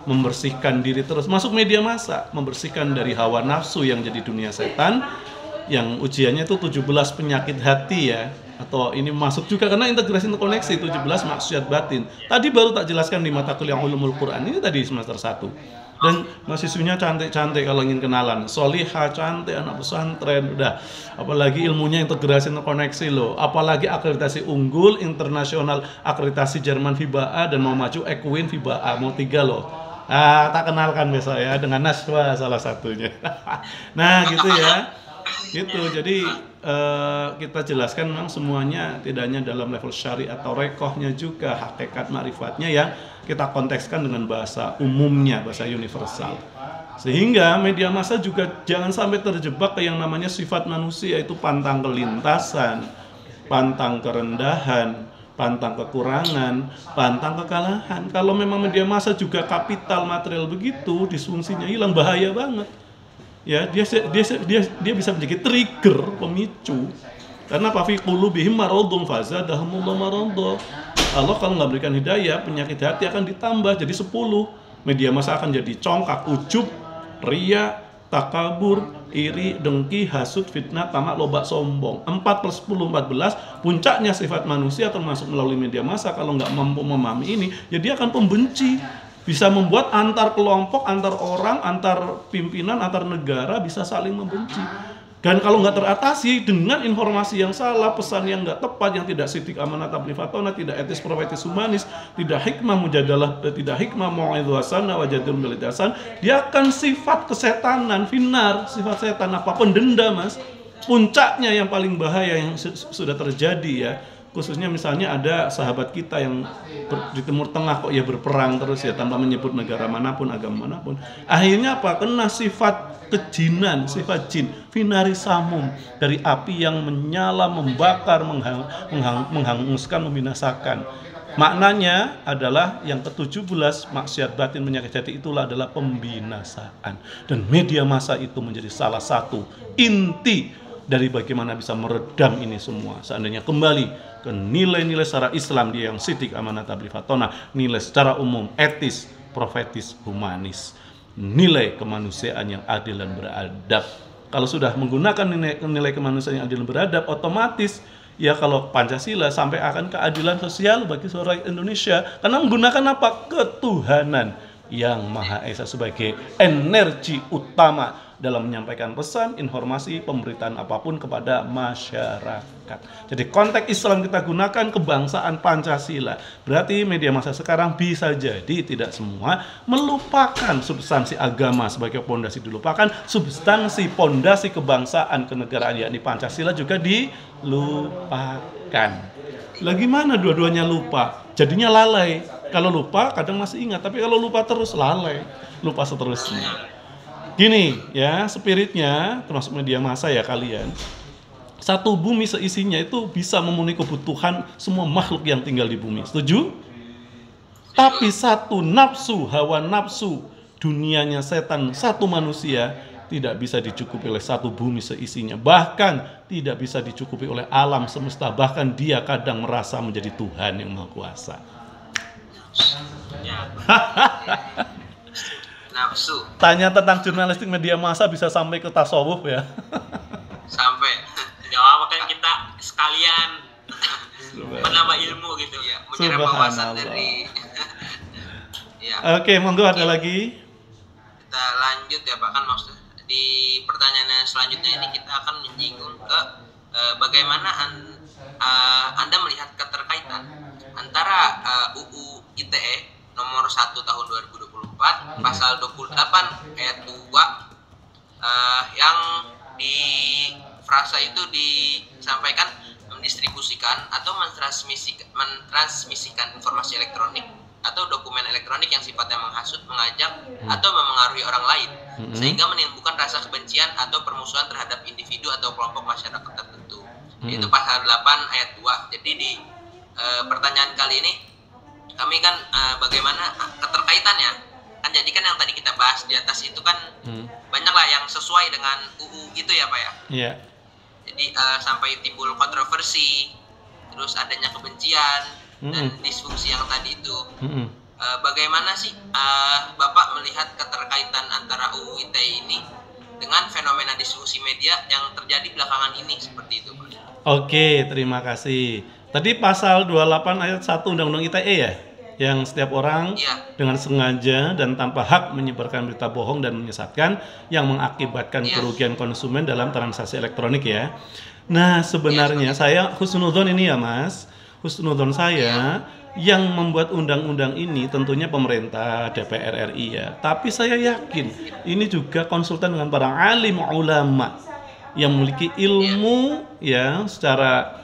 membersihkan diri terus. Masuk media massa, membersihkan dari hawa nafsu yang jadi dunia setan, yang ujiannya itu 17 penyakit hati ya. Atau ini masuk juga karena integrasi interkoneksi 17 maksiat batin. Tadi baru tak jelaskan di mata kuliah ulumul Quran. Ini tadi semester 1. Dan mahasiswinya cantik-cantik kalau ingin kenalan. Solihah, cantik, anak pesantren, udah. Apalagi ilmunya integrasi interkoneksi loh. Apalagi akreditasi unggul internasional, akreditasi Jerman FIBA A, dan mau maju Equin FIBA A, mau 3 loh. Tak kenalkan besok ya dengan Naswa salah satunya. Nah, gitu ya. Gitu. Jadi kita jelaskan memang semuanya tidak hanya dalam level syariat atau rekohnya, juga hakikat ma'rifatnya yang kita kontekskan dengan bahasa umumnya, bahasa universal. Sehingga media massa juga jangan sampai terjebak ke yang namanya sifat manusia, itu pantang kelintasan, pantang kerendahan, pantang kekurangan, pantang kekalahan. Kalau memang media massa juga kapital material begitu, disfungsinya hilang, bahaya banget. Ya, dia bisa menjadi trigger, pemicu. Karena fi qulubihim maradun fazadahumullahu marada. Allah kalau nggak berikan hidayah, penyakit hati akan ditambah jadi 10. Media massa akan jadi congkak, ujub, ria, takabur, iri, dengki, hasud, fitnah, tamak, loba, sombong. 4+10 14. Puncaknya sifat manusia termasuk melalui media massa kalau nggak mampu memahami ini, ya dia akan pembenci. Bisa membuat antar kelompok, antar orang, antar pimpinan, antar negara bisa saling membenci. Dan kalau nggak teratasi dengan informasi yang salah, pesan yang nggak tepat, yang tidak sidik amanat tabligh fatona, tidak etis profetis humanis, tidak hikmah mujadalah, tidak hikmah mau'idhah hasanah wajadun bil hasan, dia akan sifat kesetanan, finar, sifat setan, apa pendenda, Mas. Puncaknya yang paling bahaya yang sudah terjadi ya, khususnya misalnya ada sahabat kita yang di Timur Tengah kok ya berperang terus ya tanpa menyebut negara manapun, agama manapun. Akhirnya apa? Kena sifat kejinan, sifat jin, finarisamum, dari api yang menyala, membakar, menghanguskan, membinasakan. Maknanya adalah yang ke-17, maksiat batin penyakit hati itulah adalah pembinasaan. Dan media massa itu menjadi salah satu inti dari bagaimana bisa meredam ini semua. Seandainya kembali ke nilai-nilai secara Islam, dia yang sidik amanah tabligh fatona, nilai secara umum etis, profetis, humanis, nilai kemanusiaan yang adil dan beradab. Kalau sudah menggunakan nilai kemanusiaan yang adil dan beradab, otomatis ya kalau Pancasila sampai akan keadilan sosial bagi seluruh Indonesia, karena menggunakan apa? Ketuhanan yang Maha Esa sebagai energi utama dalam menyampaikan pesan, informasi, pemberitaan apapun kepada masyarakat. Jadi konteks Islam kita gunakan, kebangsaan Pancasila. Berarti media massa sekarang bisa jadi tidak semua melupakan substansi agama sebagai pondasi dilupakan, substansi pondasi kebangsaan kenegaraan yakni Pancasila juga dilupakan. Lah gimana dua-duanya lupa? Jadinya lalai. Kalau lupa kadang masih ingat, tapi kalau lupa terus lalai, lupa seterusnya. Gini ya, spiritnya termasuk media massa ya kalian. Satu bumi seisinya itu bisa memenuhi kebutuhan semua makhluk yang tinggal di bumi. Setuju? Tapi satu nafsu, hawa nafsu, dunianya setan, satu manusia tidak bisa dicukupi oleh satu bumi seisinya. Bahkan tidak bisa dicukupi oleh alam semesta. Bahkan dia kadang merasa menjadi Tuhan yang Maha Kuasa. Nafsu. Tanya tentang jurnalistik media massa bisa sampai ke tasawuf ya. Sampai. Gak apa kan kita sekalian menambah ilmu gitu ya, menyerap wawasan dari ya. Oke, monggo ada lagi. Kita lanjut ya Pak, kan maksudnya di pertanyaan selanjutnya ini kita akan menyinggung ke bagaimana Anda melihat keterkaitan antara UU ITE nomor 1 tahun 2024 pasal 28 ayat 2 yang di frasa itu disampaikan mendistribusikan atau mentransmisikan informasi elektronik atau dokumen elektronik yang sifatnya menghasut, mengajak atau memengaruhi orang lain sehingga menimbulkan rasa kebencian atau permusuhan terhadap individu atau kelompok masyarakat tertentu. Itu pasal 8 ayat 2. Jadi di pertanyaan kali ini kami kan bagaimana keterkaitannya kan, jadi kan yang tadi kita bahas di atas itu kan banyaklah yang sesuai dengan UU itu ya Pak ya. Iya. Jadi sampai timbul kontroversi, terus adanya kebencian dan disfungsi yang tadi itu. Bagaimana sih Bapak melihat keterkaitan antara UU ITE ini dengan fenomena disfungsi media yang terjadi belakangan ini seperti itu Pak? Oke, terima kasih. Tadi pasal 28 ayat 1 Undang-Undang ITE ya, yang setiap orang dengan sengaja dan tanpa hak menyebarkan berita bohong dan menyesatkan yang mengakibatkan kerugian konsumen dalam transaksi elektronik ya. Nah, sebenarnya saya husnudzon ini ya Mas, husnudzon saya yang membuat undang-undang ini tentunya pemerintah, DPR RI ya. Tapi saya yakin ini juga konsultan dengan para alim ulama yang memiliki ilmu ya secara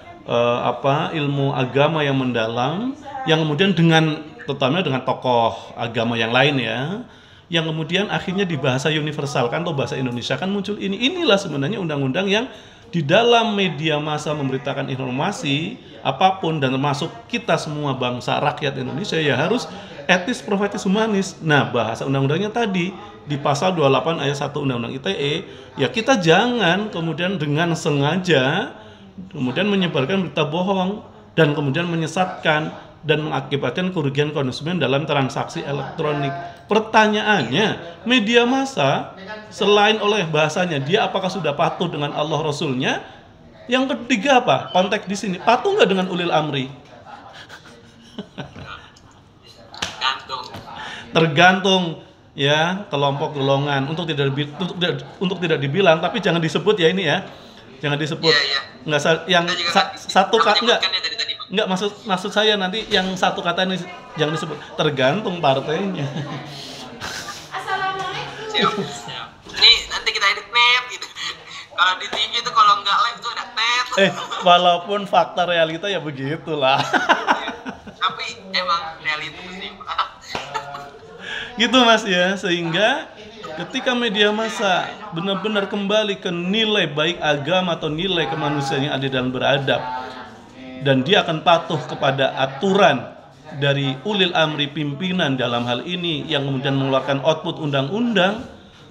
ilmu agama yang mendalam, yang kemudian dengan terutama dengan tokoh agama yang lain ya, yang kemudian akhirnya dibahasa universalkan atau bahasa Indonesia kan muncul inilah sebenarnya undang-undang yang di dalam media massa memberitakan informasi apapun dan termasuk kita semua bangsa rakyat Indonesia ya harus etis, profetis, humanis. Nah, bahasa undang-undangnya tadi di pasal 28 ayat 1 Undang-Undang ITE, ya kita jangan kemudian dengan sengaja kemudian menyebarkan berita bohong dan kemudian menyesatkan dan mengakibatkan kerugian konsumen dalam transaksi elektronik. Pertanyaannya, media massa selain oleh bahasanya, dia apakah sudah patuh dengan Allah Rasulnya? Yang ketiga apa? Konteks di sini, patuh nggak dengan ulil amri? Tergantung ya kelompok golongan untuk tidak dibilang, tapi jangan disebut ya ini ya, jangan disebut. Nggak yang satu kata nggak maksud saya nanti yang satu kata ini jangan disebut, tergantung partainya. Siap. Ini nanti kita edit net gitu. Kalau di TV itu kalau nggak live tuh ada net. Walaupun fakta realita ya begitulah. Tapi emang realitas sih. Gitu Mas ya, sehingga ketika media massa benar-benar kembali ke nilai baik agama atau nilai kemanusiaan yang adil dan beradab, dan dia akan patuh kepada aturan dari ulil amri pimpinan dalam hal ini yang kemudian mengeluarkan output undang-undang,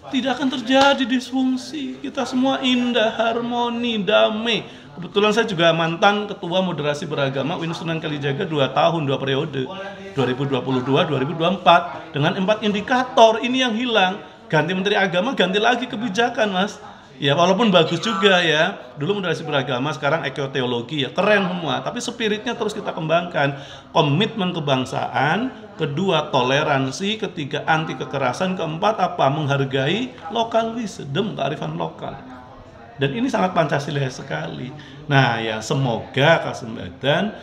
tidak akan terjadi disfungsi. Kita semua indah, harmoni, damai. Kebetulan saya juga mantan ketua moderasi beragama UIN Sunan Kalijaga 2 tahun 2 periode 2022-2024 dengan 4 indikator ini yang hilang. Ganti menteri agama, ganti lagi kebijakan Mas. Ya walaupun bagus juga ya, dulu moderasi beragama, sekarang ekoteologi ya, keren semua. Tapi spiritnya terus kita kembangkan. Komitmen kebangsaan, kedua toleransi, ketiga anti kekerasan, keempat apa? Menghargai lokal wisdom, kearifan lokal. Dan ini sangat Pancasila sekali. Nah ya semoga Kasum Badan,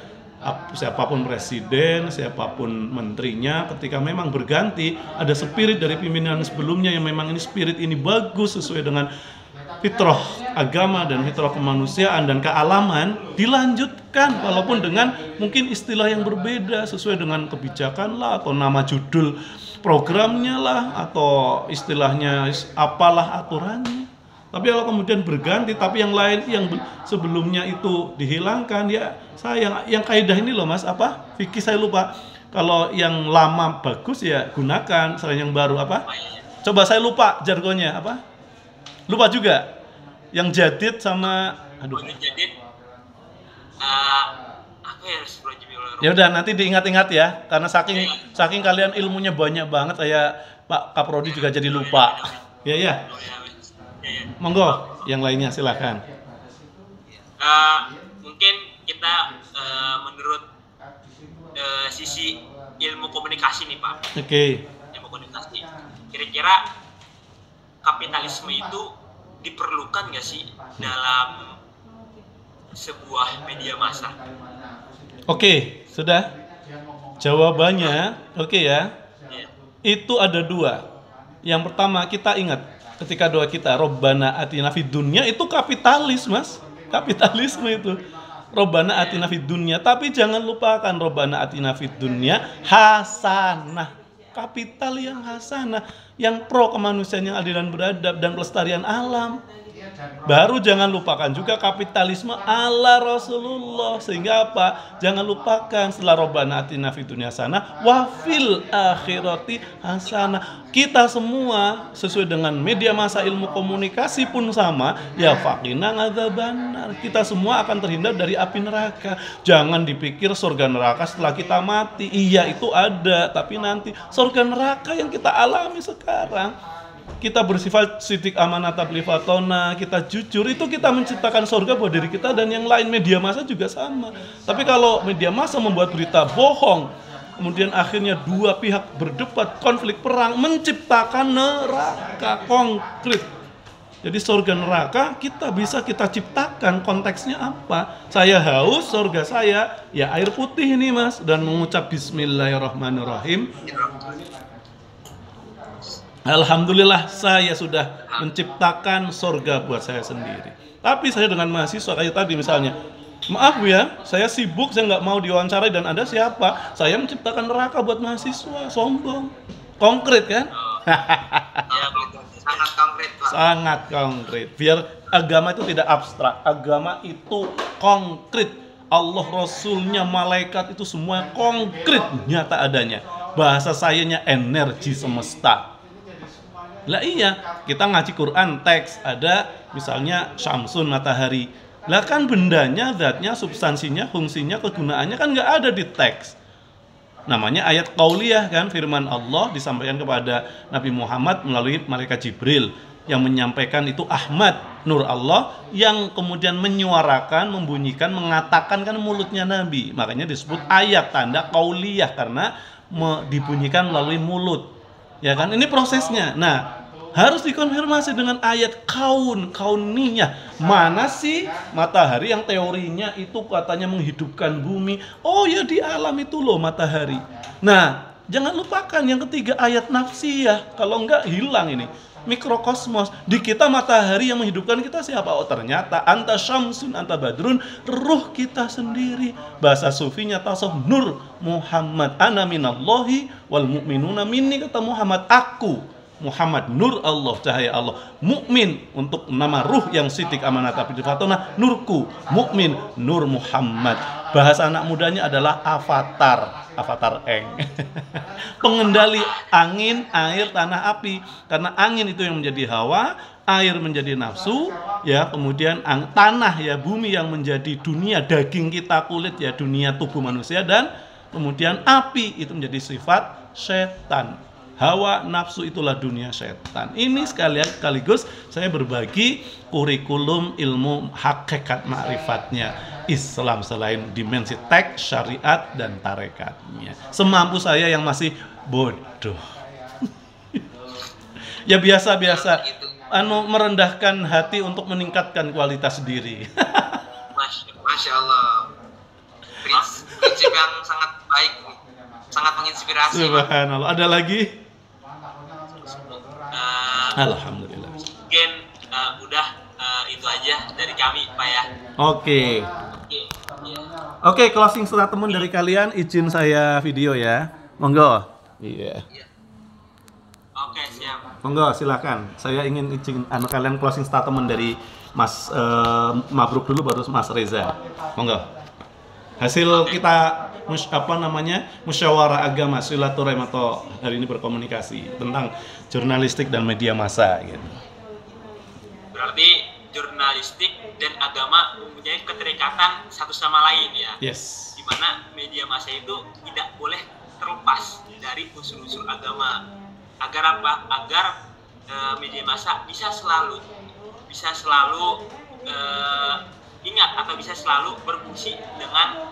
siapapun presiden, siapapun menterinya, ketika memang berganti, ada spirit dari pimpinan sebelumnya yang memang ini spirit ini bagus sesuai dengan fitrah agama dan fitrah kemanusiaan dan kealaman, dilanjutkan walaupun dengan mungkin istilah yang berbeda sesuai dengan kebijakan lah atau nama judul programnya lah atau istilahnya apalah aturannya. Tapi kalau kemudian berganti tapi yang lain yang sebelumnya itu dihilangkan, ya sayang. Yang kaidah ini loh Mas, apa? Fikih saya lupa. Kalau yang lama bagus ya gunakan, selain yang baru apa? Coba saya lupa jargonnya apa? Lupa juga. Yang jadid sama Jadid apa ya harus ya udah nanti diingat-ingat ya, karena saking kalian ilmunya banyak banget, saya Pak Kaprodi juga jadi lupa. Ya. Monggo, yang lainnya silakan. Mungkin kita menurut sisi ilmu komunikasi nih Pak. Oke. Ilmu komunikasi. Kira-kira kapitalisme itu diperlukan nggak sih dalam sebuah media massa? Oke, sudah. Jawabannya, oke ya. Itu ada dua. Yang pertama kita ingat ketika doa kita Robbana atina fid dunya, itu kapitalis Mas, kapitalisme itu Robbana atina fid dunya, tapi jangan lupakan Robbana atina fid dunya hasanah, kapital yang hasanah, yang pro kemanusiaan yang adil dan beradab dan pelestarian alam. Baru jangan lupakan juga kapitalisme ala Rasulullah, sehingga apa? Jangan lupakan setelah Robbana atina fid dunya hasanah wa fil akhirati hasanah. Kita semua sesuai dengan media massa ilmu komunikasi pun sama, ya faqina adzabannar. Kita semua akan terhindar dari api neraka. Jangan dipikir surga neraka setelah kita mati. Iya itu ada, tapi nanti surga neraka yang kita alami sekarang. Kita bersifat sidik amanah tablifatona, kita jujur, itu kita menciptakan surga buat diri kita dan yang lain. Media massa juga sama. Tapi kalau media massa membuat berita bohong, kemudian akhirnya dua pihak berdebat, konflik, perang, menciptakan neraka konkret. Jadi surga neraka kita bisa kita ciptakan, konteksnya apa? Saya haus, surga saya ya air putih ini Mas, dan mengucap bismillahirrahmanirrahim. Alhamdulillah saya sudah menciptakan surga buat saya sendiri. Tapi saya dengan mahasiswa kayak tadi misalnya, maaf ya, saya sibuk, saya nggak mau diwawancarai dan Anda siapa? Saya menciptakan neraka buat mahasiswa, sombong. Konkret kan? Ya, Sangat konkret, Pak. Sangat konkret. Biar agama itu tidak abstrak, agama itu konkret. Allah, Rasulnya, malaikat itu semua konkret, nyata adanya. Bahasa sayanya energi semesta. Lah iya, kita ngaji Quran, teks ada misalnya syamsun, matahari. Lah kan bendanya, zatnya, substansinya, fungsinya, kegunaannya kan nggak ada di teks. Namanya ayat qauliyah kan, firman Allah disampaikan kepada Nabi Muhammad melalui malaikat Jibril. Yang menyampaikan itu Ahmad, Nur Allah, yang kemudian menyuarakan, membunyikan, mengatakan kan mulutnya Nabi. Makanya disebut ayat tanda qauliyah karena dibunyikan melalui mulut. Ya kan? Ini prosesnya. Nah, harus dikonfirmasi dengan ayat kauniyah. Mana sih matahari yang teorinya itu katanya menghidupkan bumi? Oh ya, di alam itu loh matahari. Nah, jangan lupakan yang ketiga ayat nafsiyah. Kalau enggak hilang ini. Mikrokosmos. Di kita matahari yang menghidupkan kita siapa? Oh ternyata anta syamsun, anta badrun, ruh kita sendiri. Bahasa sufinya tasawuf, Nur Muhammad, ana minallahi wal mu'minuna minni, kata Muhammad, aku Muhammad, nur Allah, cahaya Allah. Mukmin untuk nama ruh yang sidik amanat tapi difatona, nurku, mukmin, Nur Muhammad. Bahasa anak mudanya adalah avatar eng. Pengendali angin, air, tanah, api. Karena angin itu yang menjadi hawa, air menjadi nafsu, ya, kemudian tanah ya, bumi yang menjadi dunia daging kita, kulit ya, dunia tubuh manusia, dan kemudian api itu menjadi sifat setan. Hawa nafsu itulah dunia setan. Ini sekaligus saya berbagi kurikulum ilmu hakikat ma'rifatnya Islam selain dimensi teks, syariat, dan tarekatnya. Semampu saya yang masih bodoh. Ya biasa-biasa, merendahkan hati untuk meningkatkan kualitas diri. Masya Allah. Prinsip yang sangat baik, sangat menginspirasi. Subhanallah. Ada lagi? Alhamdulillah. Mungkin udah itu aja dari kami, Pak ya. Oke. Oke, closing statement dari kalian, izin saya video ya. Monggo. Iya. Oke, siap. Monggo, silakan. Saya ingin izin kalian closing statement dari Mas Mabruk dulu, baru Mas Reza. Monggo. Hasil kita musyawarah agama silaturahim atau hari ini berkomunikasi tentang jurnalistik dan media massa gitu. Berarti jurnalistik dan agama mempunyai keterikatan satu sama lain ya. Yes. Di mana media massa itu tidak boleh terlepas dari unsur-unsur agama. Agar apa? Agar media massa bisa selalu ingat atau bisa selalu berfungsi dengan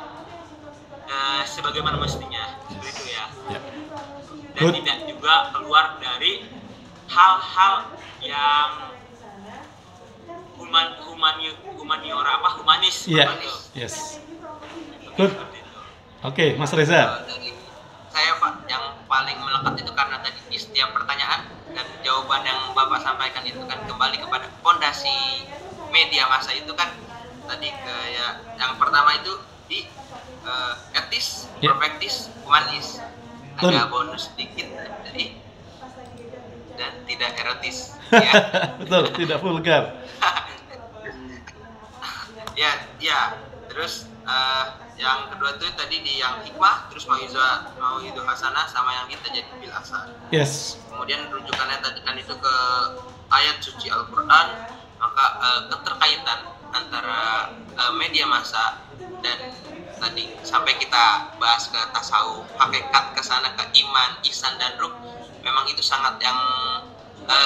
sebagaimana mestinya, seperti itu ya. Dan Good. tidak juga keluar dari hal-hal yang humanis. Iya. Yes. Good. Oke, Mas Reza. Dari saya, Pak, yang paling melekat itu karena tadi di setiap pertanyaan dan jawaban yang Bapak sampaikan itu kan kembali kepada fondasi media massa itu kan tadi kayak yang pertama itu di etis, Yeah. perfektis, humanis. Ada bonus sedikit jadi dan tidak erotis. Ya. Betul, tidak vulgar. ya. Terus yang kedua tuh tadi di yang hikmah, terus mauidul hasanah, sama yang kita jadi bil ahsan. Yes. Kemudian rujukannya tadi kan itu ke ayat suci Al-Quran, maka keterkaitan antara media massa dan tadi sampai kita bahas ke tasawuf, hakikat ke sana, ke iman, ihsan, dan ruh, memang itu sangat yang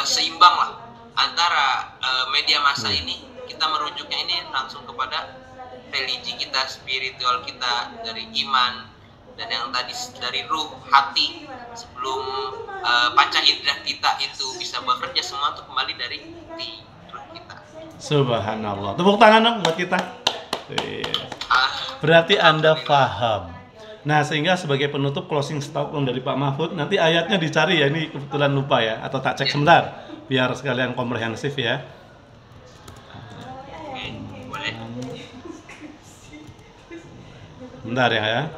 seimbang lah antara media massa ini. Kita merujuknya ini langsung kepada religi kita, spiritual kita, dari iman, dan yang tadi dari ruh, hati, sebelum panca indera kita itu bisa bekerja, semua itu kembali dari ruh kita. Subhanallah. Tepuk tangan dong buat kita. Berarti Anda paham. Nah, sehingga sebagai penutup closing statement dari Pak Mahfud, nanti ayatnya dicari ya, ini kebetulan lupa ya, atau tak cek sebentar biar sekalian komprehensif ya. Oke, boleh. Bentar ya.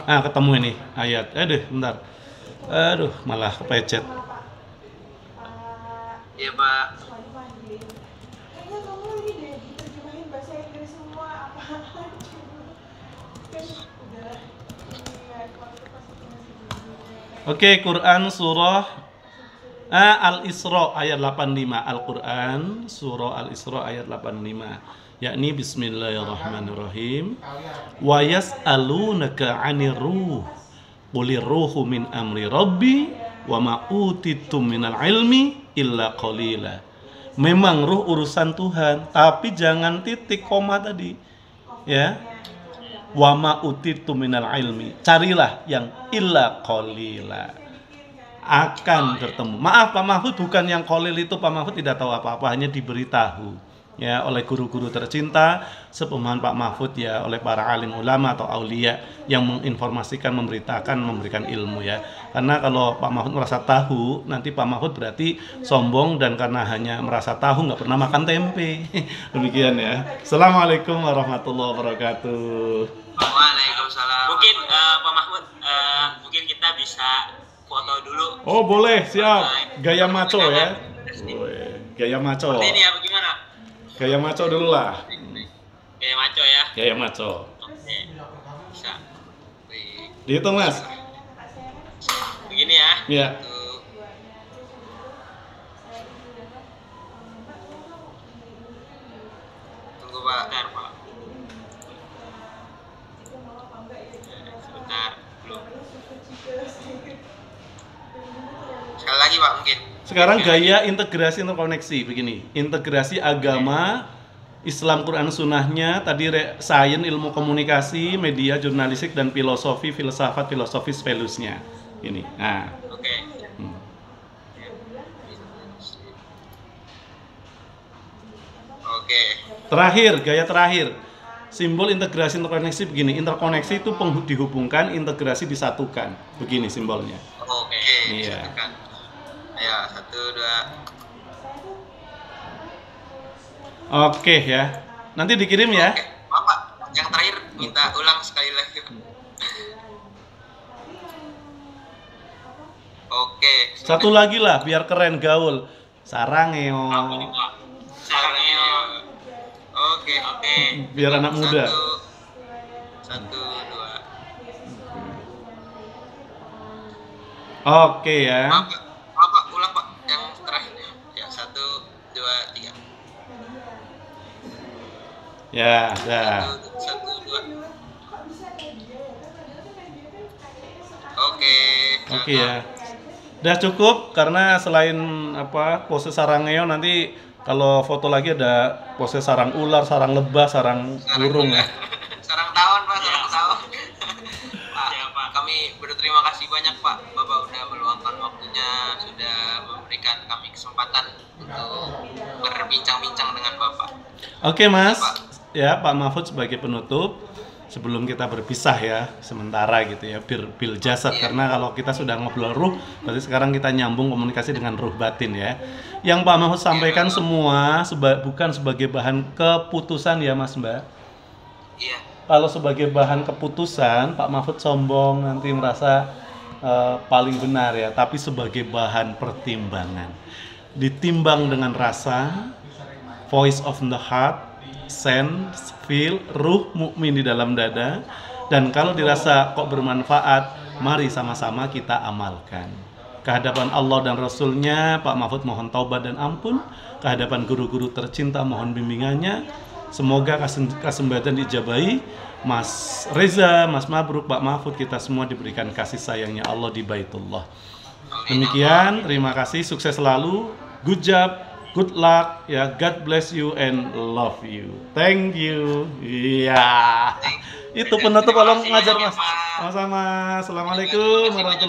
Ketemu ini ayat. Aduh, bentar. Aduh, malah kepecet. Iya Pak. Kayaknya kamu ini deh diterjemahin bahasa Inggris semua apa kan udah Oke, Quran surah Al-Isra ayat 85. Al-Quran surah Al-Isra ayat 85, yakni bismillahirrahmanirrahim. Wa yas'alunaka 'anir ruh qulir ruhu min amri rabbi wa ma utitum minal ilmi illa qalila. Memang ruh urusan Tuhan, tapi jangan titik koma tadi. Ya. Wa ma utitum minal ilmi. Carilah yang illa qalila. Akan bertemu. Maaf Pak Mahfud, bukan yang qalil itu. Pak Mahfud tidak tahu apa-apa, hanya diberitahu ya oleh guru-guru tercinta sepemahaman Pak Mahfud ya, oleh para alim ulama atau aulia yang menginformasikan, memberitakan, memberikan ilmu ya. Karena kalau Pak Mahfud merasa tahu, nanti Pak Mahfud berarti sombong, dan karena hanya merasa tahu nggak pernah makan tempe. Demikian ya. Assalamualaikum warahmatullahi wabarakatuh. Waalaikumsalam. Mungkin Pak Mahmud, mungkin kita bisa foto dulu. Oh boleh, siap. Gaya maco ya. Gaya maco. Ini ya, bagaimana? Gaya maco dulu lah. Kayak maco ya. Gaya maco. Oke. Bisa. Dihitung Mas. Begini ya. Iya. Tunggu Pak. Bentar, Pak. Sebentar, belum. Sekali lagi Pak mungkin. Sekarang gaya integrasi interkoneksi begini. Integrasi agama, Islam, Quran, Sunnahnya, tadi sains, ilmu komunikasi, media, jurnalistik, dan filosofi, filsafat, filosofis, values-nya. Ini. Nah. Oke. Oke. Terakhir, gaya terakhir. Simbol integrasi interkoneksi begini. Interkoneksi itu dihubungkan, integrasi disatukan. Begini simbolnya. Oke. Iya. Ya, 1, 2. Oke ya. Nanti dikirim ya. Oke. Maaf Pak, yang terakhir minta ulang sekali lagi. Oke. Satu lagi lah biar keren gaul. Sarangeo. Apa nih, Pak? Sarangnya. Oke. Oke. Biar anak muda. 1, 2. Oke ya. Maaf Pak, ulang Pak. Yang terakhir. Ya, 1, 2, 3. Ya, dah. 1, 2. Oke. Oke ya. Udah cukup, karena selain pose sarangeo, nanti kalau foto lagi ada pose sarang ular, sarang lebah, sarang burung ya. Sarang tawon Pak, sarang tawon. Pak, Ya, Pak. kami berterima kasih banyak Pak. Bapak udah meluangkan waktunya, sudah memberikan kami kesempatan untuk berbincang-bincang dengan Bapak. Oke Mas. Ya, Pak Mahfud sebagai penutup sebelum kita berpisah ya sementara gitu ya, bil jasad, karena kalau kita sudah ngobrol ruh, berarti sekarang kita nyambung komunikasi dengan ruh batin ya. Yang Pak Mahfud sampaikan semua bukan sebagai bahan keputusan ya Mas Mbak. Iya. Kalau sebagai bahan keputusan Pak Mahfud sombong, nanti merasa paling benar ya, tapi sebagai bahan pertimbangan. Ditimbang dengan rasa, voice of the heart, sense, feel, ruh mukmin di dalam dada, dan kalau dirasa kok bermanfaat, mari sama-sama kita amalkan. Kehadapan Allah dan Rasul-Nya, Pak Mahfud mohon taubat dan ampun. Kehadapan guru-guru tercinta mohon bimbingannya. Semoga kesempatan dijabahi. Mas Reza, Mas Mabruk, Pak Mahfud, kita semua diberikan kasih sayangnya Allah di Baitullah. Demikian, terima kasih, sukses selalu, good job, good luck, ya, God bless you and love you. Thank you. Iya. Itu penutup, tolong ngajar Mas. Sama-sama. Assalamualaikum warahmatullahi wabarakatuh.